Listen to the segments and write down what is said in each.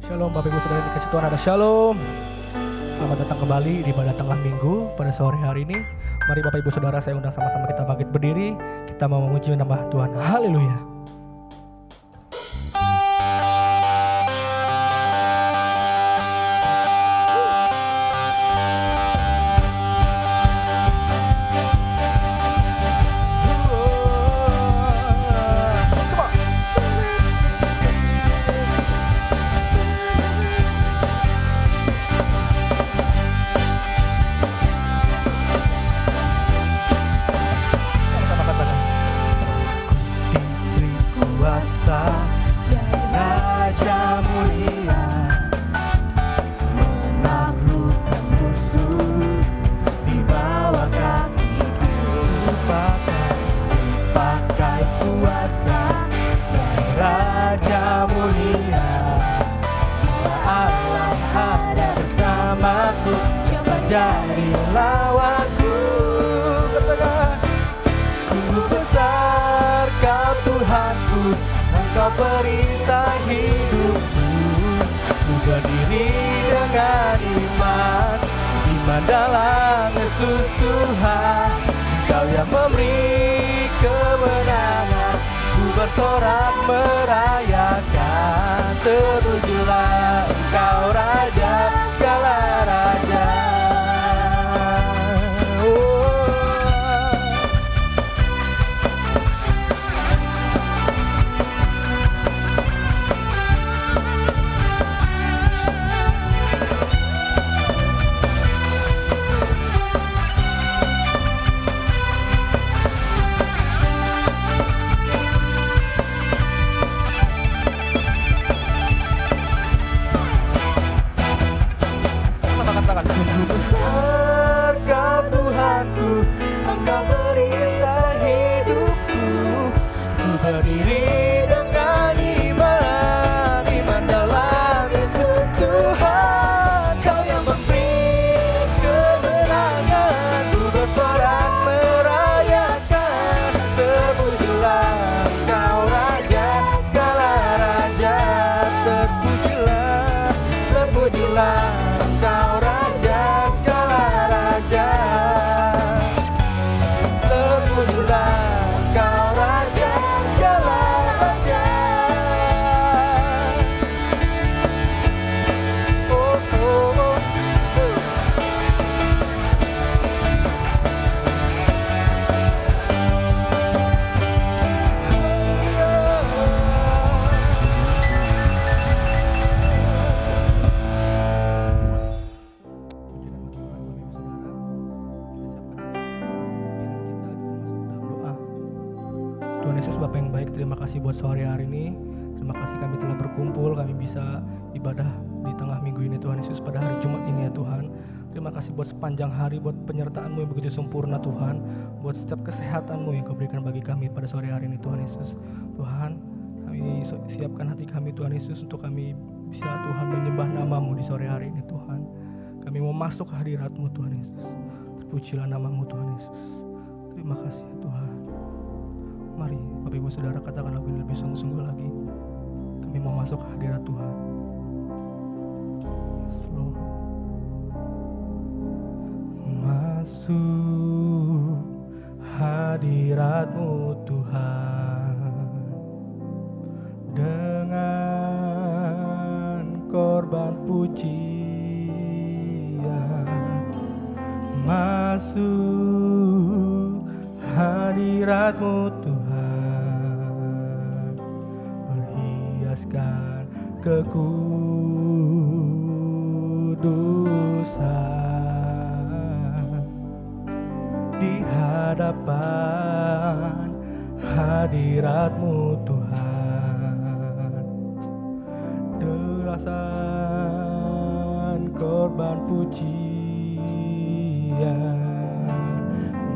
Shalom Bapak Ibu Saudara dikasih Tuhan, ada shalom. Selamat datang kembali di ibadah tengah minggu pada sore hari ini. Mari Bapak Ibu Saudara, saya undang sama-sama kita bangkit berdiri. Kita mau memuji nama Tuhan. Haleluya. Jadi lawanku, katakan, sungguh besar Kau Tuhanku, Engkau perisai hidupku. Ku berdiri dengan iman dalam Yesus Tuhan. Engkau yang memberi kemenangan, ku bersorak merayakan. Terpujilah Engkau Raja segala raja. Tuhan Yesus Bapa yang baik, terima kasih buat sore hari ini. Terima kasih kami telah berkumpul, kami bisa ibadah di tengah minggu ini Tuhan Yesus pada hari Jumat ini ya Tuhan. Terima kasih buat sepanjang hari, buat penyertaan-Mu yang begitu sempurna Tuhan. Buat setiap kesehatan-Mu yang Kau berikan bagi kami pada sore hari ini Tuhan Yesus. Tuhan, kami siapkan hati kami Tuhan Yesus untuk kami bisa Tuhan menyembah nama-Mu di sore hari ini Tuhan. Kami mau masuk ke hadirat-Mu Tuhan Yesus. Terpujilah nama-Mu Tuhan Yesus. Terima kasih ya Tuhan. Mari Bapak Ibu Saudara katakan lagu ini lebih sungguh-sungguh lagi. Kami mau masuk ke hadirat Tuhan. Yes, Lord. Masuk hadirat-Mu Tuhan, dengan korban pujian. Masuk hadirat-Mu Tuhan, berhiaskan kekudusan di hadapan hadirat-Mu Tuhan. Derasan korban pujian,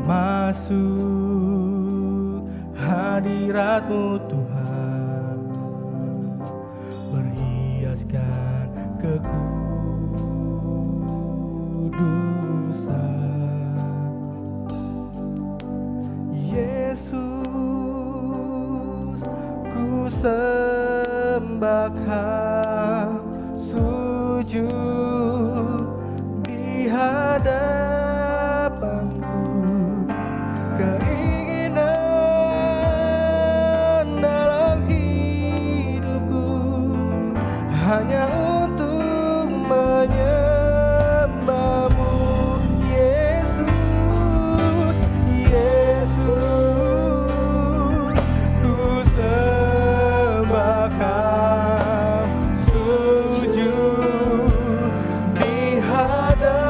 masuk hadirat-Mu Tuhan, berhiaskan kekudusan. Yesus, ku sembah Kau sujud di hadapanmu, keinginan dalam hidupku hanya untuk menyembahmu, Yesus, Yesus, ku sembahkan sujud di hadapanmu,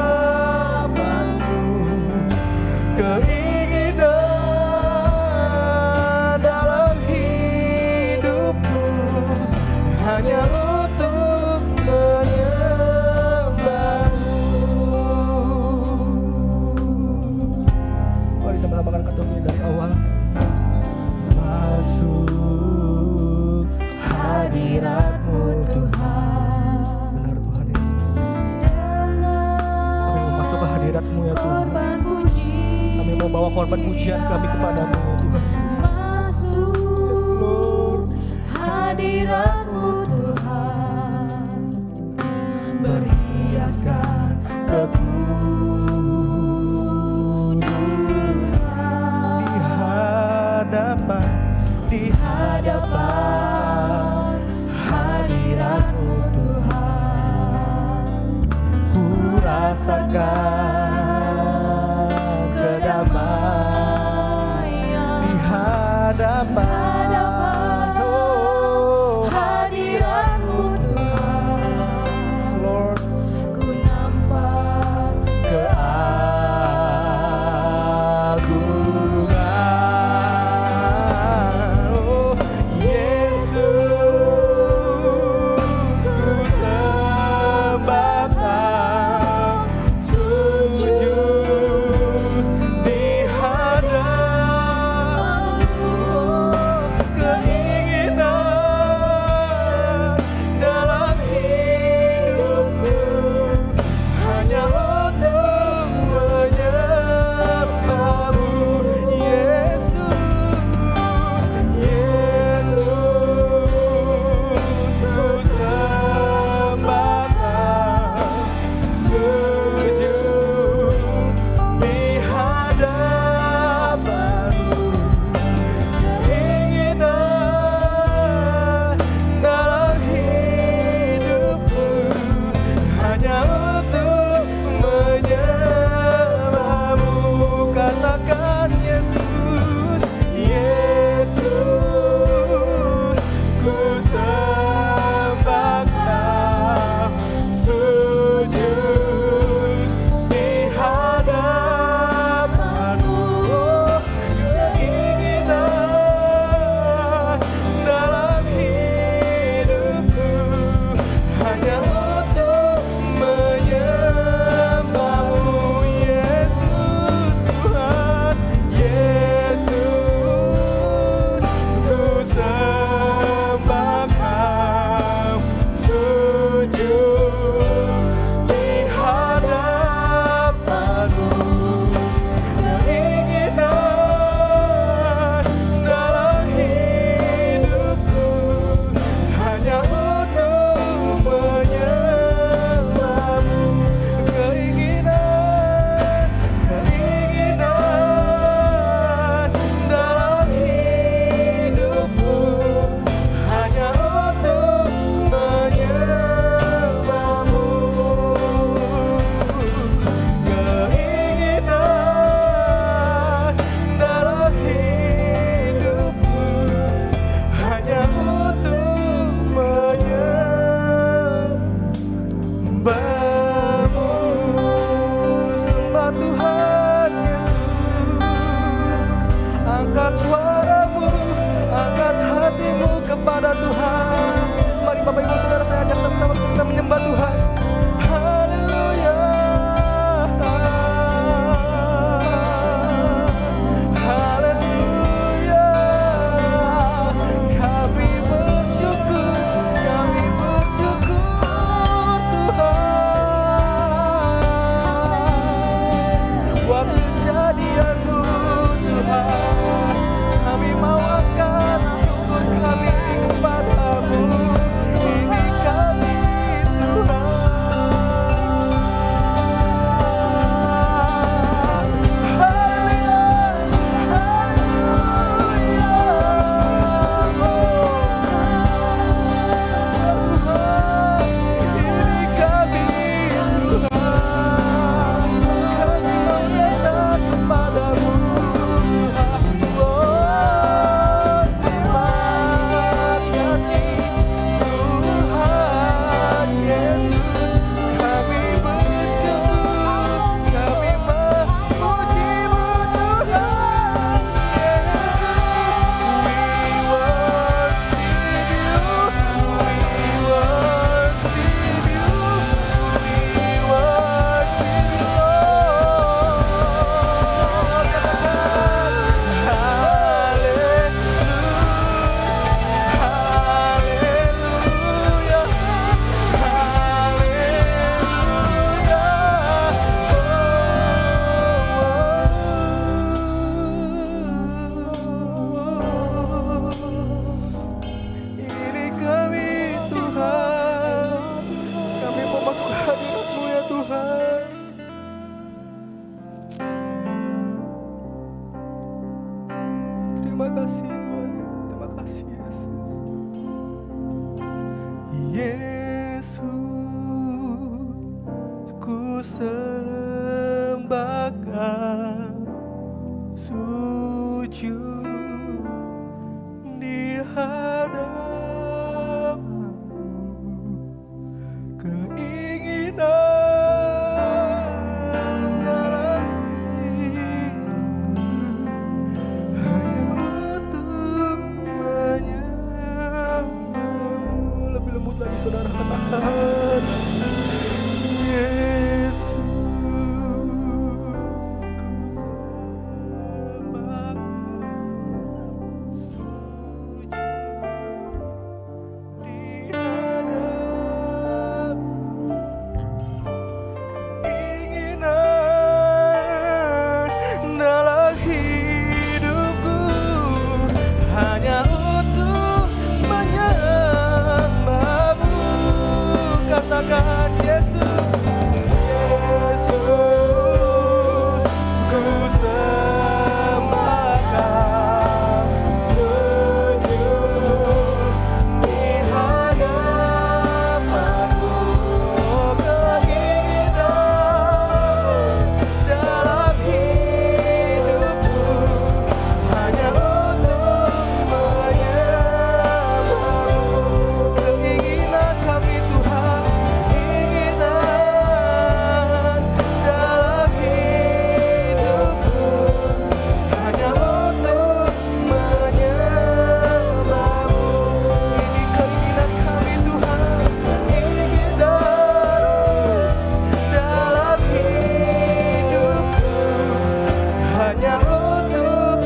keinginan dalam hidupku hanya untuk menyembahmu. Mari sama-sama angkat topi dari awal. Masuk hadirat-Mu Tuhan, Benar Tuhan Yesus. Kami mau masuk ke hadirat-Mu ya Tuhan. korban puji, Kami mau bawa korban pujian kami kepadamu ya Tuhan Yesus. masuk hadirat-Mu Tuhan, berhiaskan kekudusan di hadapan di hadapan hadirat-Mu Tuhan, ku rasakan kedamaian di hadapan oh hadirat-Mu Tuhan. yes, Lord, Ku nampak keagungan oh Yesus, ku sembahkan sujud di hadapan-Mu, oh, hadapanmu, keinginan dalam hidupku hanya untuk menyembahmu. Lebih lembut lagi saudara, katakan Yesus, ku sembah sujud di hadapanmu, keinginan dalam hidupku hanya untuk menyembahmu. Katakan Yesus, Yesus, ku sembahkan sujud di hadapanmu, keinginan dalam hidupku hanya untuk menyembahmu. Keinginan kami Tuhan, keinginan dalam hidupku hanya untuk menyembahmu. Ini keinginan kami Tuhan, keinginan dalam hidupku hanya untuk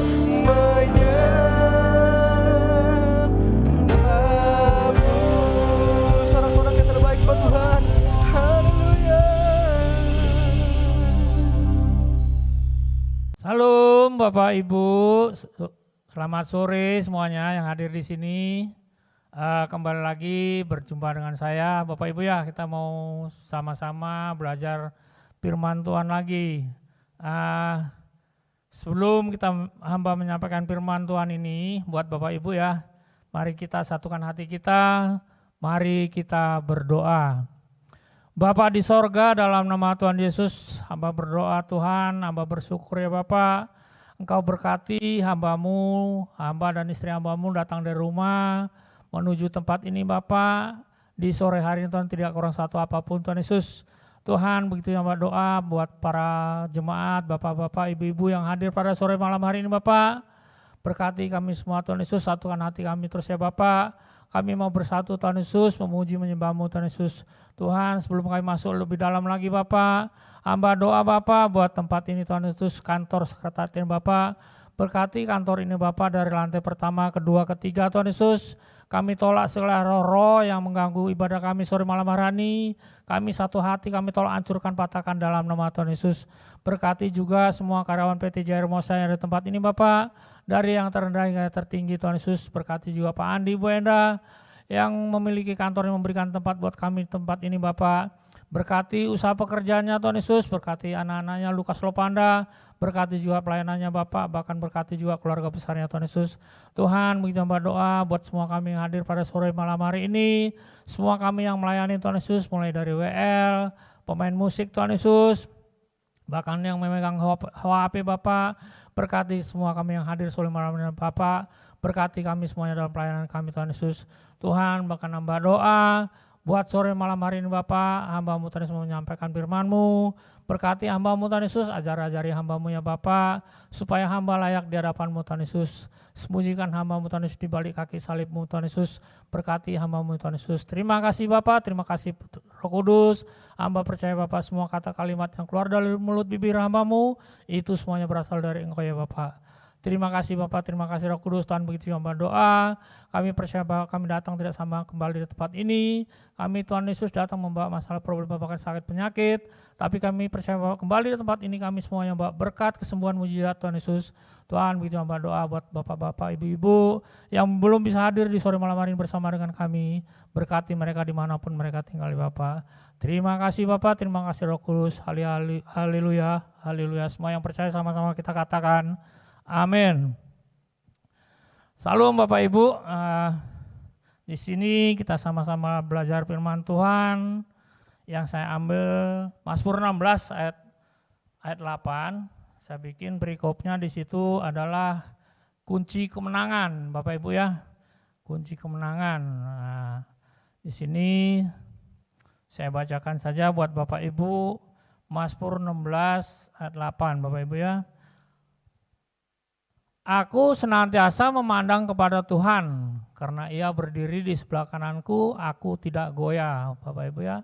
menyembahmu. Sorak-sorak yang terbaik buat Tuhan. Haleluya. Salam Bapak Ibu, selamat sore semuanya yang hadir di sini. Kembali lagi berjumpa dengan saya, Bapak Ibu ya. Kita mau sama-sama belajar firman Tuhan lagi. Sebelum kita hamba menyampaikan firman Tuhan ini buat Bapak Ibu ya, mari kita satukan hati kita, mari kita berdoa. Bapa di sorga, dalam nama Tuhan Yesus, hamba berdoa Tuhan, hamba bersyukur ya Bapak, Engkau berkati hambamu, hamba dan istri hambamu datang dari rumah, menuju tempat ini Bapak, di sore hari ini Tuhan tidak kurang satu apapun Tuhan Yesus. Tuhan begitu hamba doa buat para jemaat, Bapak-Bapak, Ibu-Ibu yang hadir pada sore malam hari ini Bapak, berkati kami semua Tuhan Yesus, satukan hati kami terus ya Bapak. Kami mau bersatu Tuhan Yesus, memuji menyembah-Mu Tuhan Yesus. Tuhan sebelum kami masuk lebih dalam lagi Bapak, hamba doa Bapak buat tempat ini Tuhan Yesus, kantor sekretariat Bapak. Berkati kantor ini Bapak dari lantai pertama, kedua, ketiga Tuhan Yesus. Kami tolak segala roh-roh yang mengganggu ibadah kami sore malam hari ini. Kami satu hati, kami tolak, hancurkan, patahkan dalam nama Tuhan Yesus. Berkati juga semua karyawan PT Jaya Hermosa yang ada di tempat ini Bapak. Dari yang terendah hingga yang tertinggi Tuhan Yesus. Berkati juga Pak Andi, Bu Enda yang memiliki kantor yang memberikan tempat buat kami di tempat ini Bapak. Berkati usaha pekerjaannya Tuhan Yesus, berkati anak-anaknya Lukas Lopanda, berkati juga pelayanannya Bapak, bahkan berkati juga keluarga besarnya Tuhan Yesus. Tuhan begitu hamba doa buat semua kami yang hadir pada sore malam hari ini, semua kami yang melayani Tuhan Yesus, mulai dari WL, pemain musik Tuhan Yesus, bahkan yang memegang HP Bapak, berkati semua kami yang hadir sore malam ini Bapak, berkati kami semuanya dalam pelayanan kami Tuhan Yesus. Tuhan bahkan hamba doa buat sore malam hari ini Bapak, hamba-Mu Tuhan Yesus menyampaikan firman-Mu, berkati hamba-Mu Tuhan Yesus, ajar-ajari hamba-Mu ya Bapak, supaya hamba layak di hadapan-Mu Tuhan Yesus, sembunyikan hamba-Mu Tuhan Yesus di balik kaki salib-Mu Tuhan Yesus, berkati hamba-Mu Tuhan Yesus. Terima kasih Bapak, terima kasih Roh Kudus, hamba percaya Bapak semua kata kalimat yang keluar dari mulut bibir hamba-Mu, itu semuanya berasal dari Engkau ya Bapak. Terima kasih Bapak, terima kasih Roh Kudus, Tuhan begitu hamba doa. Kami percaya bahwa kami datang tidak sama kembali di tempat ini. Kami Tuhan Yesus datang membawa masalah problem bahkan sakit penyakit. Tapi kami percaya bahwa kembali di tempat ini kami semuanya membawa berkat, kesembuhan, mujizat Tuhan Yesus. Tuhan begitu hamba doa buat Bapak-Bapak, Ibu-Ibu yang belum bisa hadir di sore malam hari ini bersama dengan kami. Berkati mereka dimanapun mereka tinggal ya Bapak. Terima kasih Bapak, terima kasih Roh Kudus. Haleluya, haleluya. Semua yang percaya sama-sama kita katakan amin. Salam Bapak Ibu, di sini kita sama-sama belajar firman Tuhan yang saya ambil Mazmur 16 ayat 8. Saya bikin perikopnya di situ adalah kunci kemenangan Bapak Ibu ya. kunci kemenangan. Nah, di sini saya bacakan saja buat Bapak Ibu, Mazmur 16 ayat 8, Bapak Ibu ya. Aku senantiasa memandang kepada Tuhan, karena Ia berdiri di sebelah kananku, aku tidak goyah, Bapak Ibu ya.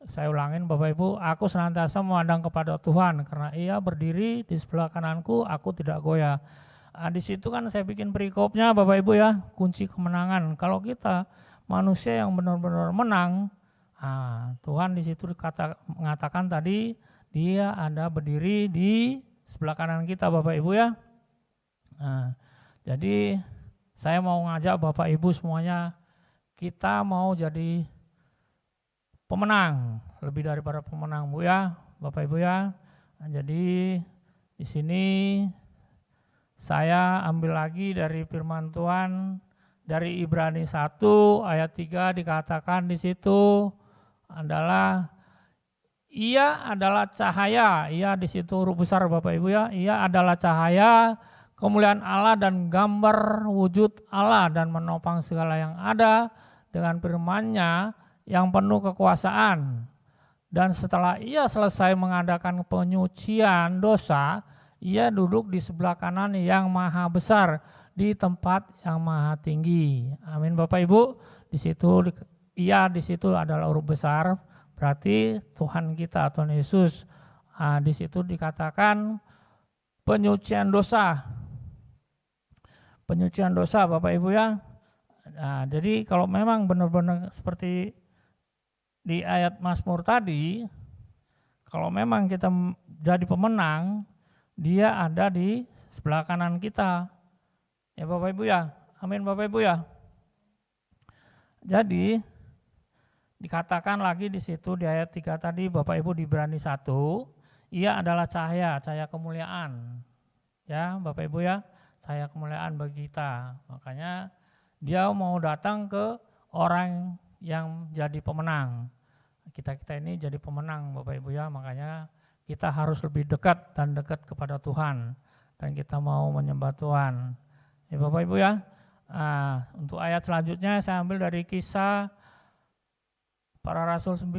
Saya ulangin Bapak Ibu, aku senantiasa memandang kepada Tuhan, karena Ia berdiri di sebelah kananku, aku tidak goyah. Nah, di situ kan saya bikin perikopnya Bapak Ibu ya, kunci kemenangan. Kalau kita manusia yang benar-benar menang, Tuhan di situ mengatakan tadi Dia ada berdiri di sebelah kanan kita Bapak Ibu ya. Nah, jadi saya mau ngajak Bapak Ibu semuanya, kita mau jadi pemenang, lebih daripada pemenang Bu ya, Bapak Ibu ya. Nah, jadi di sini saya ambil lagi dari firman Tuhan dari Ibrani 1 ayat 3 dikatakan di situ adalah Ia adalah cahaya, Ia di situ huruf besar Bapak Ibu ya, Ia adalah cahaya kemuliaan Allah dan gambar wujud Allah dan menopang segala yang ada dengan firman-Nya yang penuh kekuasaan. Dan setelah Ia selesai mengadakan penyucian dosa, Ia duduk di sebelah kanan yang maha besar di tempat yang maha tinggi. Amin Bapak Ibu. Di situ Ia di situ adalah huruf besar, berarti Tuhan kita, Tuhan Yesus. Di situ dikatakan penyucian dosa. Penyucian dosa Bapak Ibu ya. Nah, jadi kalau memang benar-benar seperti di ayat Mazmur tadi, kalau memang kita jadi pemenang, Dia ada di sebelah kanan kita. Ya Bapak Ibu ya. Amin Bapak Ibu ya. Jadi dikatakan lagi di situ di ayat 3 tadi Bapak Ibu di Ibrani 1, Ia adalah cahaya kemuliaan. Ya Bapak Ibu ya. Cahaya kemuliaan bagi kita. Makanya Dia mau datang ke orang yang jadi pemenang. Kita ini jadi pemenang Bapak Ibu ya. Makanya kita harus lebih dekat dan dekat kepada Tuhan. Dan kita mau menyembah Tuhan. Ya Bapak Ibu ya. Untuk ayat selanjutnya saya ambil dari Kisah Para Rasul 9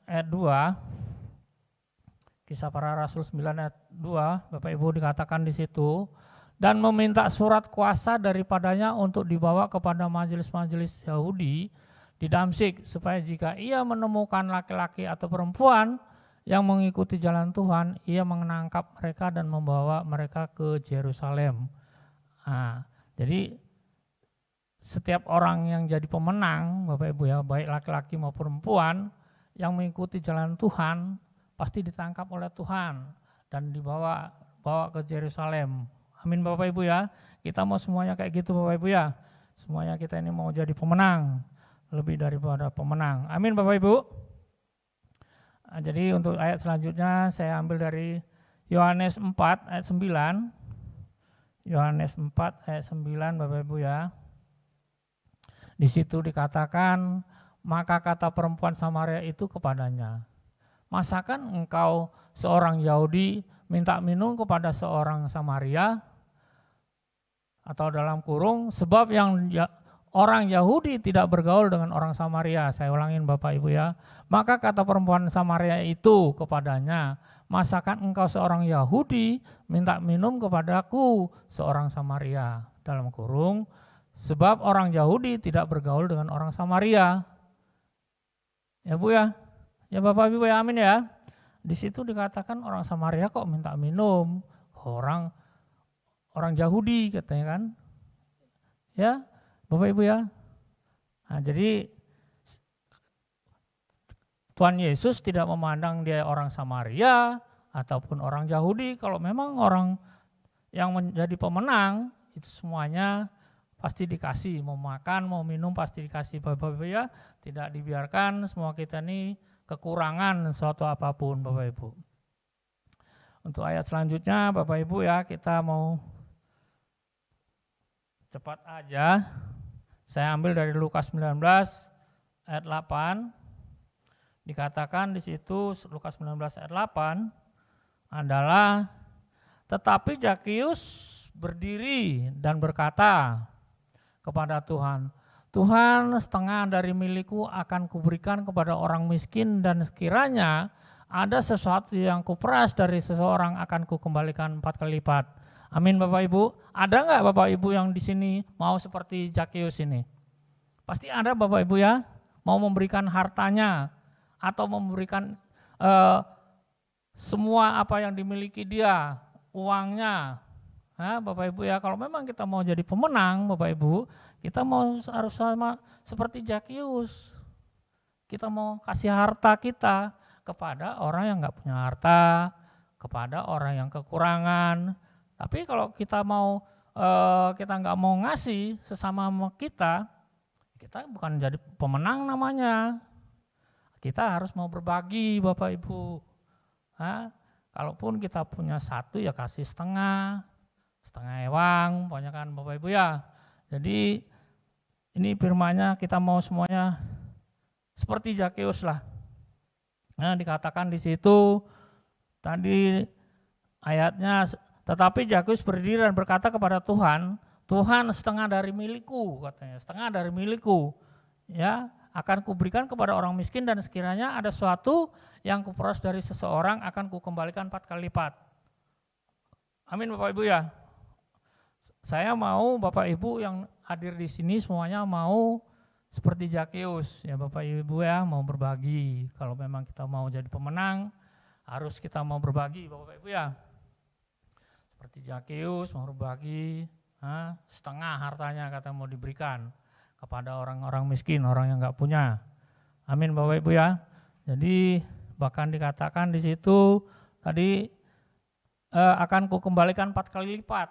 ayat 2. Kisah Para Rasul 9 ayat 2, Bapak Ibu dikatakan di situ, dan meminta surat kuasa daripadanya untuk dibawa kepada majelis-majelis Yahudi di Damsyik, supaya jika ia menemukan laki-laki atau perempuan yang mengikuti jalan Tuhan, ia menangkap mereka dan membawa mereka ke Yerusalem. Jadi setiap orang yang jadi pemenang, Bapak Ibu ya, baik laki-laki maupun perempuan yang mengikuti jalan Tuhan, pasti ditangkap oleh Tuhan dan dibawa ke Yerusalem. Amin Bapak Ibu ya. Kita mau semuanya kayak gitu Bapak Ibu ya. Semuanya kita ini mau jadi pemenang, lebih daripada pemenang. Amin Bapak Ibu. Jadi untuk ayat selanjutnya saya ambil dari Yohanes 4 ayat 9. Yohanes 4 ayat 9 Bapak Ibu ya. Di situ dikatakan, maka kata perempuan Samaria itu kepadanya, masakan engkau seorang Yahudi minta minum kepada seorang Samaria? Atau dalam kurung, sebab yang orang Yahudi tidak bergaul dengan orang Samaria. Saya ulangin Bapak Ibu ya. Maka kata perempuan Samaria itu kepadanya, masakan engkau seorang Yahudi minta minum kepadaku seorang Samaria? Dalam kurung, sebab orang Yahudi tidak bergaul dengan orang Samaria. Ya Bu ya. Ya Bapak Ibu ya, amin ya. Di situ dikatakan orang Samaria kok minta minum, orang Yahudi katanya kan. Ya, Bapak Ibu ya. Nah, jadi Tuhan Yesus tidak memandang dia orang Samaria ataupun orang Yahudi. Kalau memang orang yang menjadi pemenang, itu semuanya pasti dikasih. Mau makan, mau minum pasti dikasih Bapak Ibu ya. Tidak dibiarkan semua kita ini kekurangan suatu apapun Bapak Ibu. Untuk ayat selanjutnya Bapak Ibu ya, kita mau cepat aja. Saya ambil dari Lukas 19 ayat 8. Dikatakan di situ Lukas 19 ayat 8 adalah, tetapi Zakius berdiri dan berkata, kepada Tuhan. Tuhan, setengah dari milikku akan kuberikan kepada orang miskin, dan sekiranya ada sesuatu yang kuperas dari seseorang akan kukembalikan 4 kali lipat. Amin Bapak Ibu. Ada nggak Bapak Ibu yang di sini mau seperti Zakeus ini? Pasti ada Bapak Ibu ya, mau memberikan hartanya atau memberikan semua apa yang dimiliki dia, uangnya. Nah, Bapak Ibu ya, kalau memang kita mau jadi pemenang Bapak Ibu, kita harus sama seperti Zakeus. Kita mau kasih harta kita kepada orang yang nggak punya harta, kepada orang yang kekurangan. Tapi kalau kita nggak mau ngasih sesama kita bukan jadi pemenang namanya. Kita harus mau berbagi Bapak Ibu. Nah, kalaupun kita punya 1 ya kasih setengah ewang, pokoknya kan Bapak Ibu ya. Jadi ini firman-Nya kita mau semuanya seperti Zakeus lah. Nah, dikatakan di situ tadi ayatnya, tetapi Zakeus berdiri dan berkata kepada Tuhan, Tuhan, setengah dari milikku, katanya, setengah dari milikku, ya akan kuberikan kepada orang miskin, dan sekiranya ada sesuatu yang kuperas dari seseorang akan kukembalikan 4 kali lipat. Amin Bapak Ibu ya. Saya mau Bapak Ibu yang hadir di sini semuanya mau seperti Zakeus ya Bapak Ibu ya, mau berbagi. Kalau memang kita mau jadi pemenang, harus kita mau berbagi Bapak Ibu ya. Seperti Zakeus mau berbagi, setengah hartanya kata mau diberikan kepada orang-orang miskin, orang yang nggak punya. Amin Bapak Ibu ya. Jadi bahkan dikatakan di situ tadi akan kukembalikan 4 kali lipat.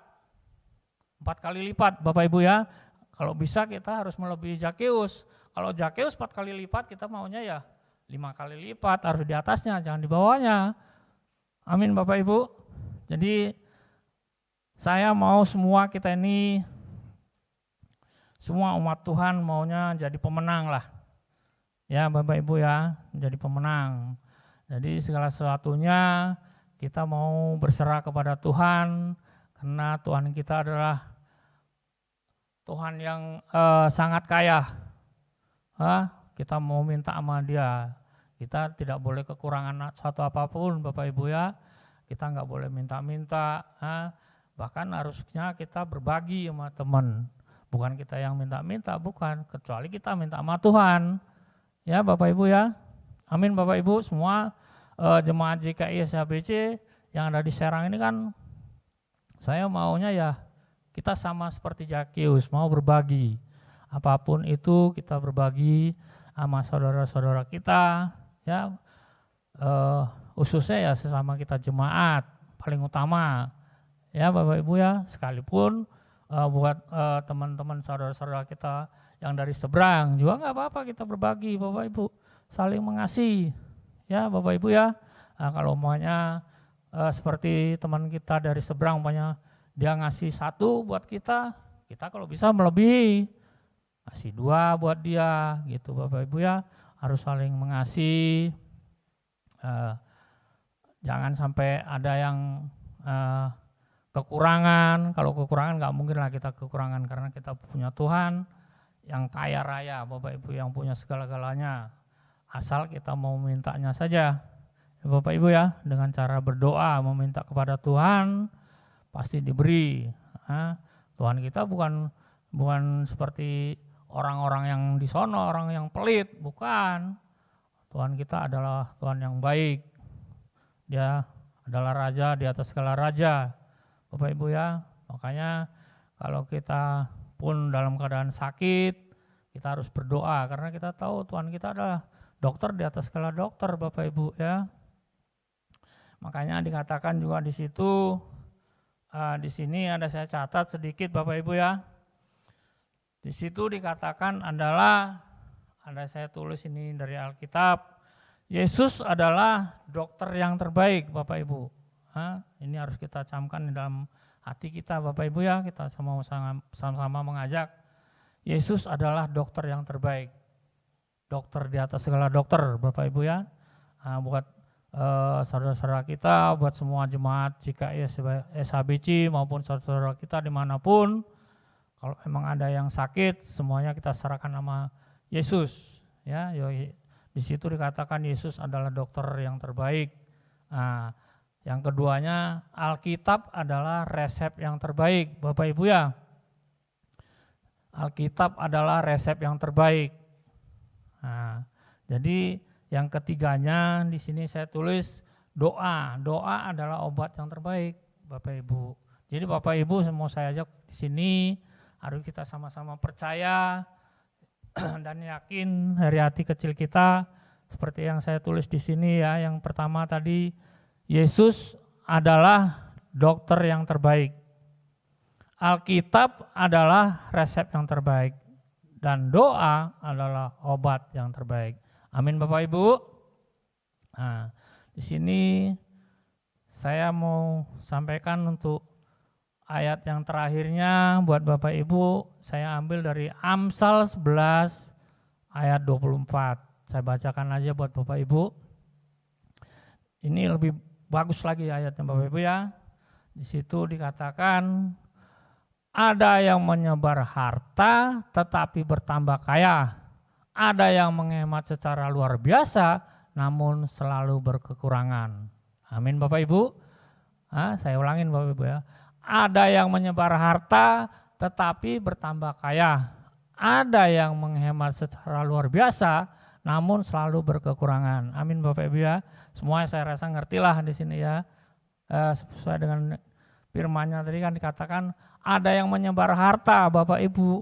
4 kali lipat Bapak Ibu ya. Kalau bisa kita harus melebihi Zakeus. Kalau Zakeus 4 kali lipat, kita maunya ya 5 kali lipat, harus di atasnya, jangan di bawahnya. Amin Bapak Ibu. Jadi saya mau semua kita ini, semua umat Tuhan maunya jadi pemenang lah. Ya Bapak Ibu ya, jadi pemenang. Jadi segala sesuatunya kita mau berserah kepada Tuhan, karena Tuhan kita adalah Tuhan yang sangat kaya. Kita mau minta sama Dia. Kita tidak boleh kekurangan satu apapun Bapak Ibu ya. Kita nggak boleh minta-minta. Bahkan harusnya kita berbagi sama teman. Bukan kita yang minta-minta, bukan. Kecuali kita minta sama Tuhan. Ya Bapak Ibu ya. Amin Bapak Ibu. Semua jemaat JKI SHBC yang ada di Serang ini kan, saya maunya ya kita sama seperti Zakeus, mau berbagi. Apapun itu kita berbagi sama saudara-saudara kita, ya khususnya ya sesama kita jemaat, paling utama. Ya Bapak Ibu ya, sekalipun buat teman-teman saudara-saudara kita yang dari seberang juga nggak apa-apa kita berbagi Bapak Ibu, saling mengasihi. Ya Bapak Ibu ya, kalau umpamanya seperti teman kita dari seberang, umpamanya dia ngasih 1 buat kita kalau bisa melebihi, ngasih 2 buat dia gitu Bapak Ibu ya, harus saling mengasihi. Jangan sampai ada yang kekurangan. Kalau kekurangan nggak mungkin lah kita kekurangan, karena kita punya Tuhan yang kaya raya Bapak Ibu, yang punya segala-galanya. Asal kita mau mintanya saja ya Bapak Ibu ya, dengan cara berdoa meminta kepada Tuhan pasti diberi. Tuhan kita bukan seperti orang-orang yang di sono, orang yang pelit, bukan. Tuhan kita adalah Tuhan yang baik. Dia adalah raja di atas segala raja Bapak Ibu ya. Makanya kalau kita pun dalam keadaan sakit, kita harus berdoa, karena kita tahu Tuhan kita adalah dokter di atas segala dokter Bapak Ibu ya. Makanya dikatakan juga di situ, di sini ada saya catat sedikit Bapak Ibu ya. Di situ dikatakan adalah, ada saya tulis ini dari Alkitab, Yesus adalah dokter yang terbaik Bapak Ibu. Ini harus kita camkan di dalam hati kita Bapak Ibu ya, kita sama-sama mengajak. Yesus adalah dokter yang terbaik. Dokter di atas segala dokter Bapak Ibu ya. Buat saudara-saudara kita, buat semua jemaat JKI SHBC maupun saudara-saudara kita dimanapun, Kalau memang ada yang sakit, semuanya kita serahkan nama Yesus. Ya, di situ dikatakan Yesus adalah dokter yang terbaik. Nah, yang keduanya Alkitab adalah resep yang terbaik, Bapak Ibu ya. Alkitab adalah resep yang terbaik. Nah, jadi yang ketiganya di sini saya tulis doa. Doa adalah obat yang terbaik, Bapak Ibu. Jadi Bapak Ibu mau saya ajak di sini, harus kita sama-sama percaya dan yakin dari hati kecil kita seperti yang saya tulis di sini ya. Yang pertama tadi, Yesus adalah dokter yang terbaik. Alkitab adalah resep yang terbaik. Dan doa adalah obat yang terbaik. Amin Bapak Ibu. Nah, di sini saya mau sampaikan untuk ayat yang terakhirnya buat Bapak Ibu. Saya ambil dari Amsal 11 ayat 24. Saya bacakan aja buat Bapak Ibu. Ini lebih bagus lagi ayatnya Bapak Ibu ya. Di situ dikatakan, ada yang menyebar harta tetapi bertambah kaya. Ada yang menghemat secara luar biasa namun selalu berkekurangan. Amin Bapak Ibu. Saya ulangin Bapak Ibu ya. Ada yang menyebar harta tetapi bertambah kaya. Ada yang menghemat secara luar biasa namun selalu berkekurangan. Amin Bapak Ibu ya. Semuanya saya rasa ngertilah di sini ya. Sesuai dengan firman-Nya tadi kan dikatakan ada yang menyebar harta Bapak Ibu,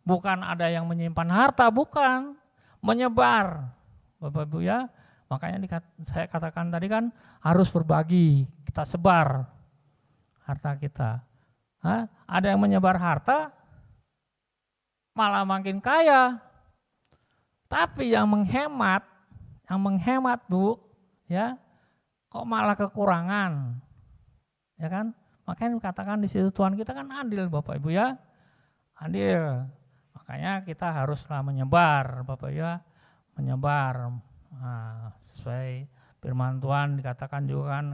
bukan ada yang menyimpan harta, bukan, menyebar Bapak Ibu ya. Makanya saya katakan tadi kan harus berbagi, kita sebar harta kita. Ada yang menyebar harta malah makin kaya, tapi yang menghemat Bu ya, kok malah kekurangan, ya kan? Makanya dikatakan di situ Tuhan kita kan adil Bapak Ibu ya, adil. Makanya kita haruslah menyebar Bapak Ibu ya, menyebar. Nah, sesuai firman Tuhan dikatakan juga kan,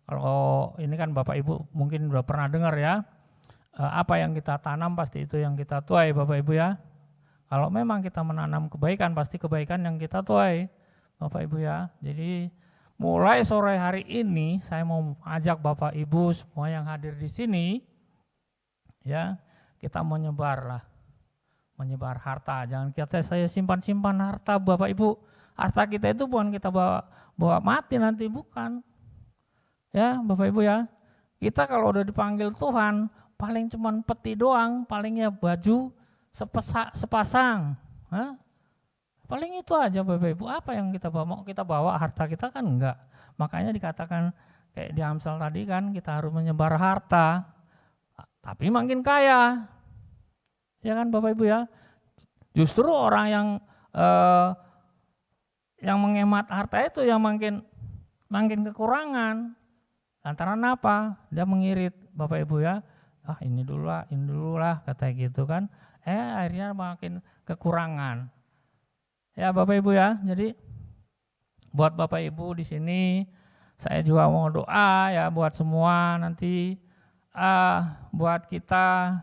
kalau ini kan Bapak Ibu mungkin sudah pernah dengar ya, apa yang kita tanam pasti itu yang kita tuai Bapak Ibu ya. Kalau memang kita menanam kebaikan, pasti kebaikan yang kita tuai Bapak Ibu ya. Jadi mulai sore hari ini saya mau ajak Bapak Ibu semua yang hadir di sini ya, kita menyebar harta. Jangan saya simpan harta Bapak Ibu. Harta kita itu bukan kita bawa mati nanti, bukan. Ya Bapak Ibu ya. Kita kalau udah dipanggil Tuhan paling cuman peti doang, palingnya baju sepasang. Paling itu aja Bapak Ibu, apa yang kita bawa, mau kita bawa harta kita kan enggak. Makanya dikatakan kayak di Amsal tadi kan, kita harus menyebar harta, tapi makin kaya. Ya kan Bapak Ibu ya. Justru orang yang menghemat harta itu yang makin kekurangan. Lantaran apa? Dia mengirit Bapak Ibu ya. Ini dulu lah katanya gitu kan. Akhirnya makin kekurangan. Ya Bapak Ibu ya, jadi buat Bapak Ibu di sini saya juga mau doa ya buat semua nanti, buat kita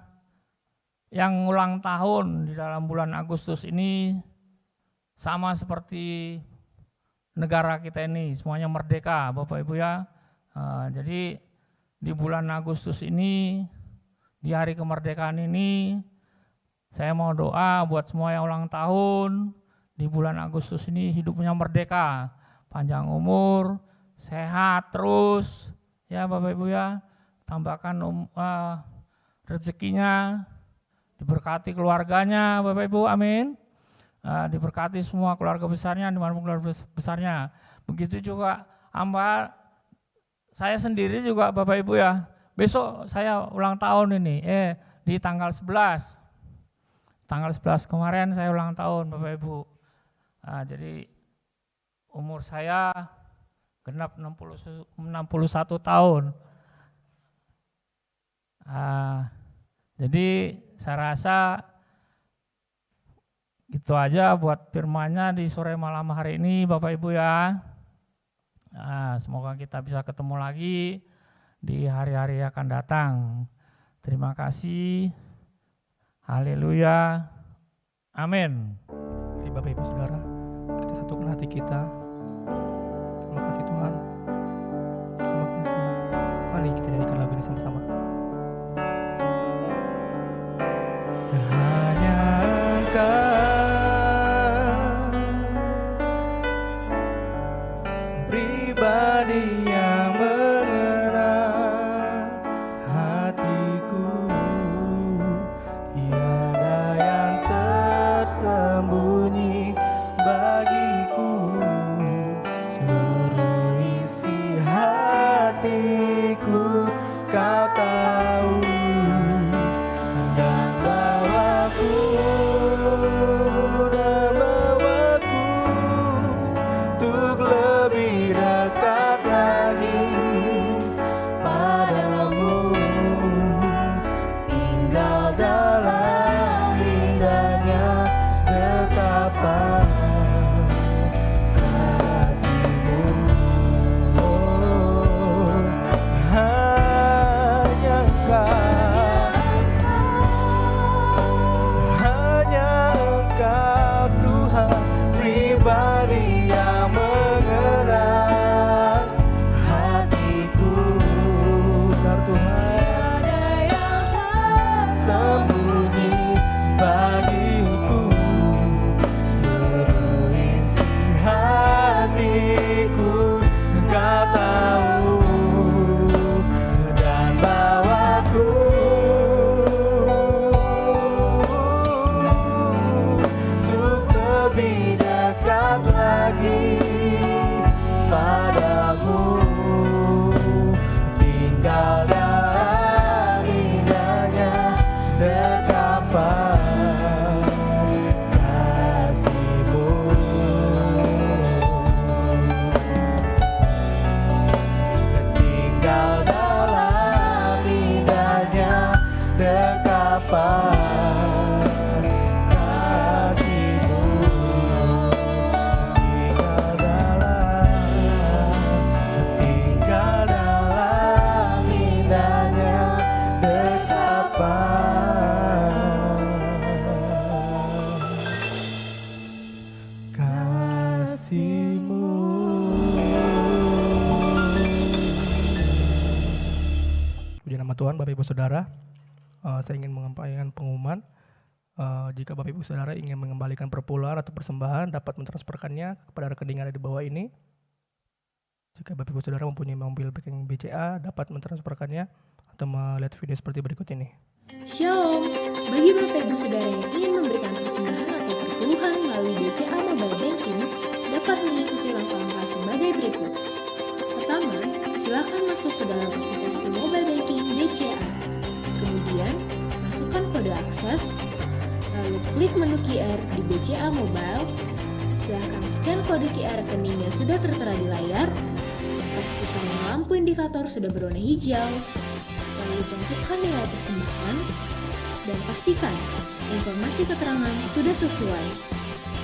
yang ulang tahun di dalam bulan Agustus ini sama seperti negara kita ini semuanya merdeka Bapak Ibu ya. Jadi di bulan Agustus ini, di hari kemerdekaan ini, saya mau doa buat semua yang ulang tahun. Di bulan Agustus ini hidupnya merdeka, panjang umur, sehat terus, ya Bapak Ibu ya, tambahkan rezekinya, diberkati keluarganya Bapak Ibu, amin. Diberkati semua keluarga besarnya, dimanapun keluarga besarnya. Begitu juga hamba saya sendiri juga Bapak Ibu ya, besok saya ulang tahun ini, di tanggal 11. Tanggal 11 kemarin saya ulang tahun Bapak Ibu. Jadi umur saya genap 61 tahun. Jadi saya rasa gitu aja buat firman-Nya di sore malam hari ini Bapak Ibu ya. Semoga kita bisa ketemu lagi di hari-hari akan datang. Terima kasih. Haleluya. Amin. Mari Bapak Ibu Saudara, kita satukan hati kita. Terima kasih Tuhan. Terima kasih. Mari kita nyanyikan lagu ini sama-sama. Hanya Engkau pribadi yang mengenal hatiku, tiada yang tersembunyi bagiku, seluruh isi hatiku Kau tahu, dan bawaku untuk lebih dekat lagi padamu, tinggal dalam indahnya dekapan kasih-Mu. Hanya Engkau Tuhan pribadi yang mengenal hatiku, benar Tuhan, sembunyi bagiku, seluruh isi hatiku Engkau tahu, dan bawaku untuk lebih dekat lagi padamu, tinggal dalam indahnya dekapan kasih-Mu. Tinggal dalam indahnya dekapan kasih-Mu. Tinggal dalam indahnya dekapan kasih-Mu. Puji nama Tuhan. Bapak Ibu Saudara, saya ingin menyampaikan pengumuman. Jika Bapak Ibu Saudara ingin mengembalikan perpuluhan atau persembahan, dapat mentransferkannya kepada rekening yang ada di bawah ini. Jika Bapak Ibu Saudara mempunyai mobil banking BCA, dapat mentransferkannya atau melihat video seperti berikut ini. Shalom, bagi Bapak Ibu Saudara yang ingin memberikan persembahan atau perpuluhan melalui BCA Mobile Banking, dapat mengikuti langkah-langkah sebagai berikut. Pertama, silakan masuk ke dalam aplikasi Mobile Banking BCA. Kemudian, masukkan kode akses, lalu klik menu QR di BCA Mobile. Silakan scan kode QR rekening yang sudah tertera di layar. Pastikan lampu indikator sudah berwarna hijau. Lalu tentukan nilai persembahan dan pastikan informasi keterangan sudah sesuai.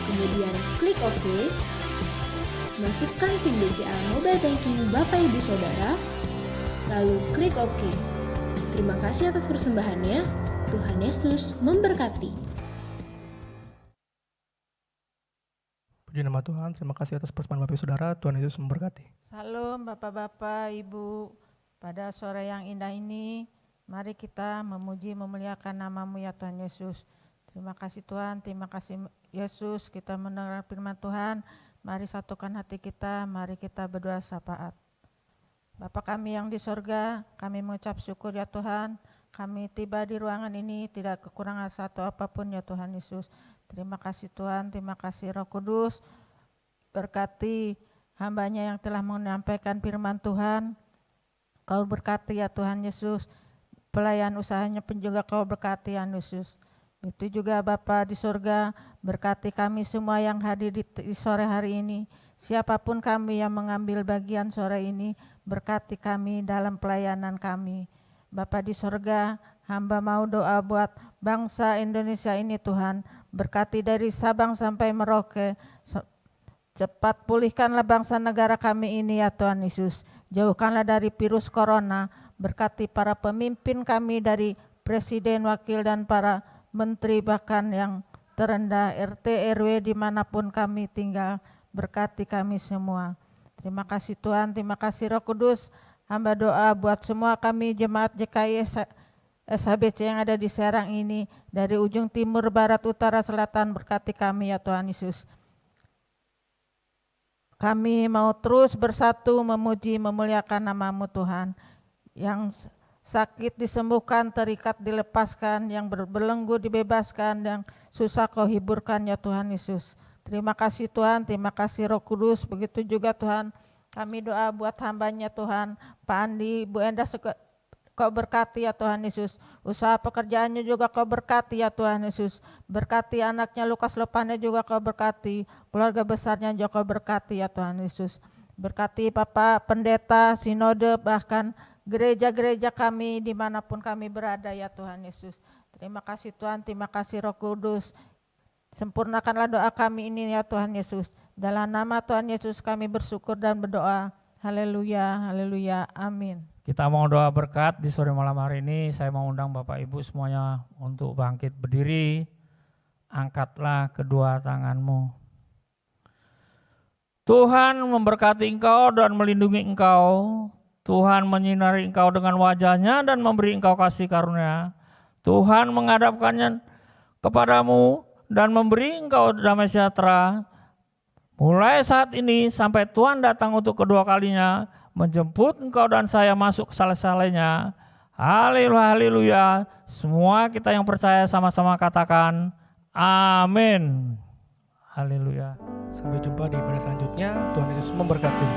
Kemudian klik OK. Masukkan PIN BCA Mobile Banking Bapak Ibu Saudara, lalu klik OK. Terima kasih atas persembahannya. Tuhan Yesus memberkati. Puji nama Tuhan. Terima kasih atas persembahan Bapak Ibu Saudara. Tuhan Yesus memberkati. Salam Bapak-Bapak, Ibu. Pada sore yang indah ini, mari kita memuji memuliakan nama-Mu ya Tuhan Yesus. Terima kasih Tuhan, terima kasih Yesus, kita mendengar firman Tuhan. Mari satukan hati kita, mari kita berdoa syafaat. Bapa kami yang di sorga, kami mengucap syukur ya Tuhan. Kami tiba di ruangan ini tidak kekurangan satu apapun ya Tuhan Yesus. Terima kasih Tuhan, terima kasih Roh Kudus. Berkati hamba-Nya yang telah menyampaikan firman Tuhan. Kau berkati ya Tuhan Yesus. Pelayan usahanya pun juga Kau berkati ya Yesus. Itu juga Bapa di surga, berkati kami semua yang hadir di sore hari ini. Siapapun kami yang mengambil bagian sore ini, berkati kami dalam pelayanan kami. Bapa di surga, hamba mau doa buat bangsa Indonesia ini Tuhan. Berkati dari Sabang sampai Merauke. Cepat pulihkanlah bangsa negara kami ini ya Tuhan Yesus. Jauhkanlah dari virus corona. Berkati para pemimpin kami dari presiden, wakil dan para menteri, bahkan yang terendah, RT, RW dimanapun kami tinggal, berkati kami semua. Terima kasih Tuhan, terima kasih Roh Kudus. Hamba doa buat semua kami jemaat JKI SHBC yang ada di Serang ini, dari ujung timur, barat, utara, selatan, berkati kami ya Tuhan Yesus. Kami mau terus bersatu memuji memuliakan nama-Mu Tuhan. Yang sakit disembuhkan, terikat dilepaskan, yang berbelenggu dibebaskan, yang susah Kau hiburkan ya Tuhan Yesus. Terima kasih Tuhan, terima kasih Roh Kudus. Begitu juga Tuhan, kami doa buat hambanya Tuhan, Pak Andi, Bu Enda, Kau berkati ya Tuhan Yesus. Usaha pekerjaannya juga Kau berkati ya Tuhan Yesus. Berkati anaknya Lukas Lopannya juga Kau berkati. Keluarga besarnya juga Kau berkati ya Tuhan Yesus. Berkati Bapak Pendeta, Sinode, bahkan gereja-gereja kami dimanapun kami berada ya Tuhan Yesus. Terima kasih Tuhan, terima kasih Roh Kudus. Sempurnakanlah doa kami ini ya Tuhan Yesus. Dalam nama Tuhan Yesus kami bersyukur dan berdoa. Haleluya, haleluya, amin. Kita mau doa berkat di sore malam hari ini. Saya mau undang Bapak Ibu semuanya untuk bangkit berdiri. Angkatlah kedua tanganmu. Tuhan memberkati engkau dan melindungi engkau. Tuhan menyinari engkau dengan wajah-Nya dan memberi engkau kasih karunia. Tuhan menghadapkannya kepadamu dan memberi engkau damai sejahtera. Mulai saat ini sampai Tuhan datang untuk kedua kalinya, menjemput engkau dan saya masuk ke saleh-salehnya. Haleluya, haleluya. Semua kita yang percaya sama-sama katakan amin. Haleluya. Sampai jumpa di ibadah selanjutnya. Tuhan Yesus memberkati.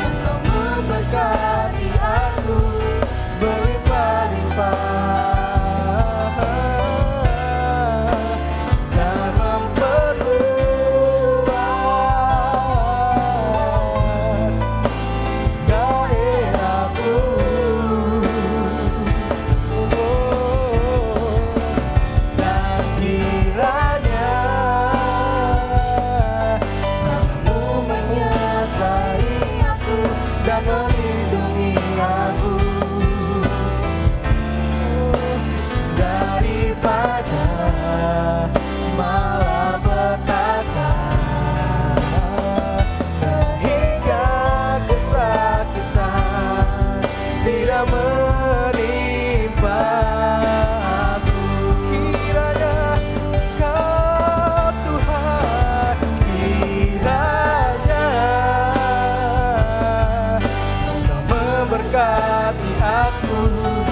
Engkau memberkati aku berlimpah-limpah. Berkati aku.